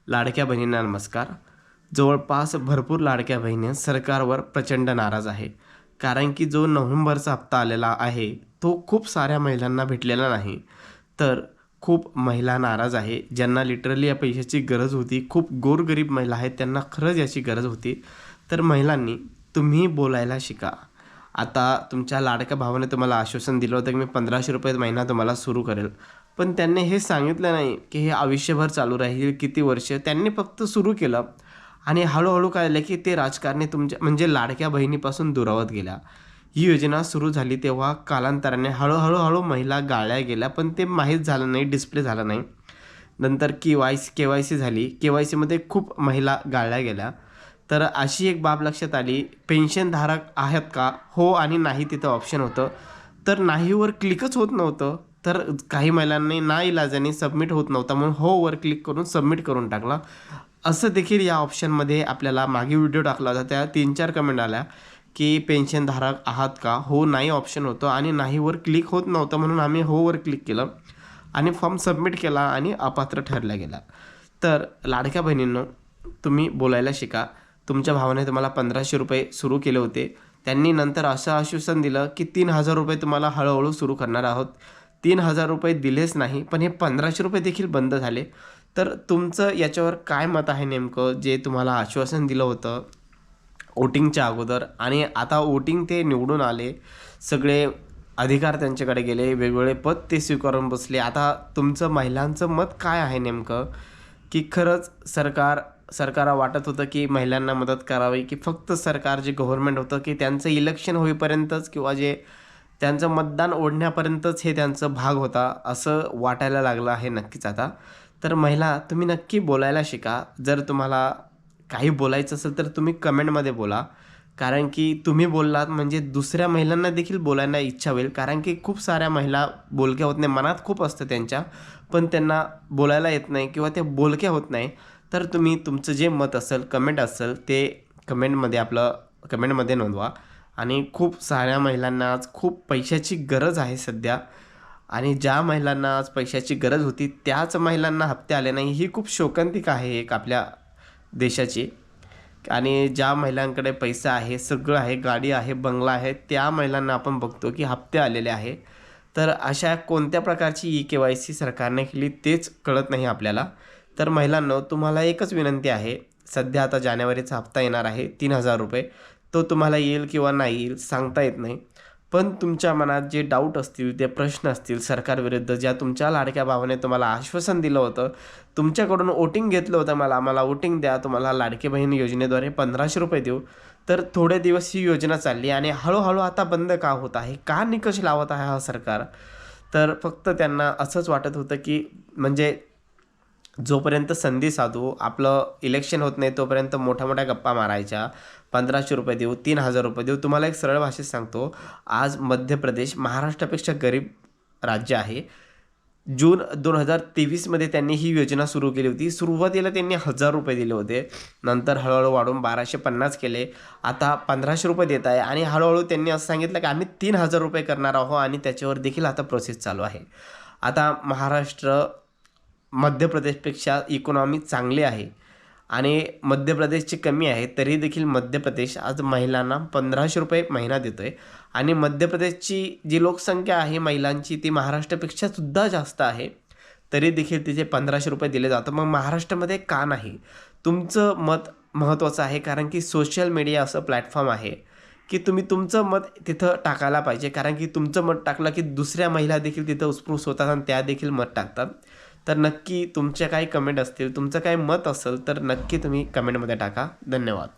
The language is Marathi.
लाडक्या बहिणींना नमस्कार. जवळपास भरपूर लाडक्या बहिणी सरकारवर प्रचंड नाराज आहे. कारण की जो नोव्हेंबरचा हप्ता आलेला आहे, तो खूप साऱ्या महिलांना भेटलेला नाही. तर खूप महिला नाराज आहे. ज्यांना लिटरली या पैशाची गरज होती. खूप गोरगरीब महिला आहेत, त्यांना खरंच याची गरज होती. तर महिलांनी तुम्ही बोलायला शिका. आता तुमच्या लाडक्या भावाने तुम्हाला आश्वासन दिलं होतं की मी ₹1500 महिना तुम्हाला सुरू करेल. पण त्यांनी हे सांगितलं नाही की हे आयुष्यभर चालू राहील, किती वर्ष. त्यांनी फक्त सुरू केलं आणि हळू-हळू काय झालं की ते राजकारणी तुमच्या म्हणजे लाडक्या बहिणीपासून दुरावत गेल्या. ही योजना सुरू झाली तेव्हा कालांतराने हळू महिला गाळल्या गेल्या, पण ते माहीत झालं नाही, डिस्प्ले झालं नाही. नंतर के-वाय-सी झाली. के-वाय-सीमध्ये खूप महिला गाळल्या गेल्या. तर अशी एक बाब लक्षात आली, पेन्शनधारक आहेत का? हो आणि नाही तिथं ऑप्शन होतं. तर नाहीवर क्लिकच होत नव्हतं. तर काही महिलांनी नाईलाजाने सबमिट होत नव्हता म्हणून होवर क्लिक करून सबमिट करून टाकला. असं देखील या ऑप्शनमध्ये आपल्याला मागे व्हिडिओ टाकला होता. त्या 3-4 कमेंट आल्या, की पेन्शनधारक आहात का? हो, नाही ऑप्शन होतं आणि नाहीवर क्लिक होत नव्हतं म्हणून आम्ही होवर क्लिक केलं आणि फॉर्म सबमिट केला आणि अपात्र ठरला गेला. तर लाडक्या बहिणींनो, तुम्ही बोलायला शिका. तुमच्या भावाने तुम्हाला ₹1500 सुरू केले होते. त्यांनी नंतर असं आश्वासन दिलं, की ₹3000 तुम्हाला हळू सुरू करणार आहोत. ₹3000 दिलेच नाही, पण हे ₹1500 देखील बंद झाले. तर तुमचं याच्यावर काय मत आहे नेमकं? जे तुम्हाला आश्वासन दिलं होतं वोटिंगच्या अगोदर आणि आता वोटिंग ते निवडून आले, सगळे अधिकार त्यांच्याकडे गेले, वेगवेगळे पद ते स्वीकारून बसले. आता तुमचं महिलांचं मत काय आहे नेमकं? की खरंच सरकारा वाटत होतं की महिलांना मदत करावी, की फक्त सरकार जे गव्हर्नमेंट होतं की त्यांचं इलेक्शन होईपर्यंतच किंवा जे त्यांचं मतदान ओढण्यापर्यंतच हे त्यांचा भाग होता, असं वाटायला लागलं आहे नक्कीच आता. तर महिला तुम्ही नक्की बोलायला शिका. जर तुम्हाला काही बोलायचं असेल तर तुम्ही कमेंटमध्ये बोला. कारण की तुम्ही बोललात म्हणजे दुसऱ्या महिलांना देखील बोलायला इच्छा होईल. कारण की खूप साऱ्या महिला बोलक्या होत नाही, मनात खूप असतं त्यांच्या, पण त्यांना बोलायला येत नाही किंवा त्या बोलक्या होत नाही. तर तुम्ही तुमचं जे मत असेल, कमेंट असेल ते कमेंटमध्ये नोंदवा. आणि खूप साऱ्या महिलांना आज खूप पैशाची गरज आहे सध्या आणि ज्या महिलांना आज पैशाची गरज होती त्याच महिलांना हप्ते आले नाही, ही खूप शोकांतिका आहे एक आपल्या देशाची. आणि ज्या महिलांकडे पैसा आहे, सगळं आहे, गाडी आहे, बंगला आहे, त्या महिलांना आपण बघतो की हप्ते आलेले आहे. तर अशा कोणत्या प्रकारची ई-के-वाय-सी सरकारने केली तेच कळत नाही आपल्याला. तर महिलांनो, तुम्हाला एकच विनंती आहे, सध्या आता जानेवारीचा हप्ता येणार आहे ₹3000. तो तुम्हाला येईल किंवा नाही येईल सांगता येत नाही. पण तुमच्या मनात जे डाऊट असतील, ते प्रश्न असतील सरकारविरुद्ध, ज्या तुमच्या लाडक्या भावाने तुम्हाला आश्वासन दिलं होतं, तुमच्याकडून वोटिंग घेतलं होतं, मला वोटिंग द्या, तुम्हाला लाडकी बहीण योजनेद्वारे ₹1500 देऊ. तर थोडे दिवस ही योजना चालली आणि हळू आता बंद का होत आहे? का निकष लावत आहे हा सरकार? तर फक्त त्यांना असंच वाटत होतं की म्हणजे जोपर्यंत संधी साधू, आपलं इलेक्शन होत नाही तोपर्यंत मोठ्या-मोठ्या गप्पा मारायच्या. ₹1500 देऊ, ₹3000 देऊ. तुम्हाला एक सरळ भाषेत सांगतो, आज मध्य प्रदेश महाराष्ट्रापेक्षा गरीब राज्य आहे. जून 2023मध्ये त्यांनी ही योजना सुरू केली होती. सुरुवातीला त्यांनी ₹1000 दिले होते. नंतर हळू वाढवून 1250 केले. आता ₹1500 देत आहे आणि हळू त्यांनी असं सांगितलं की आम्ही ₹3000 करणार आहोत आणि त्याच्यावर देखील आता प्रोसेस चालू आहे. आता महाराष्ट्र मध्य प्रदेशपेक्षा इकॉनॉमी चांगली आहे आणि मध्य प्रदेशची कमी आहे, तरी देखील मध्य प्रदेश आज महिलांना ₹1500 महिना देतो आहे आणि मध्य प्रदेशची जी लोकसंख्या आहे महिलांची ती महाराष्ट्रापेक्षा सुद्धा जास्त आहे. तरी देखील तिथे ₹1500 दिले जातात. मग महाराष्ट्रामध्ये का नाही? तुमचं मत महत्त्वाचं आहे, कारण की सोशल मीडिया असं प्लॅटफॉर्म आहे की तुम्ही तुमचं मत तिथं टाकायला पाहिजे. कारण की तुमचं मत टाकलं की दुसऱ्या महिला देखील तिथं उत्स्फूर्त होतात आणि त्या देखील मत टाकतात. तर नक्की तुमच्या काही कमेंट असतील, तुमचं काही मत असेल तर नक्की तुम्ही कमेंटमध्ये टाका. धन्यवाद.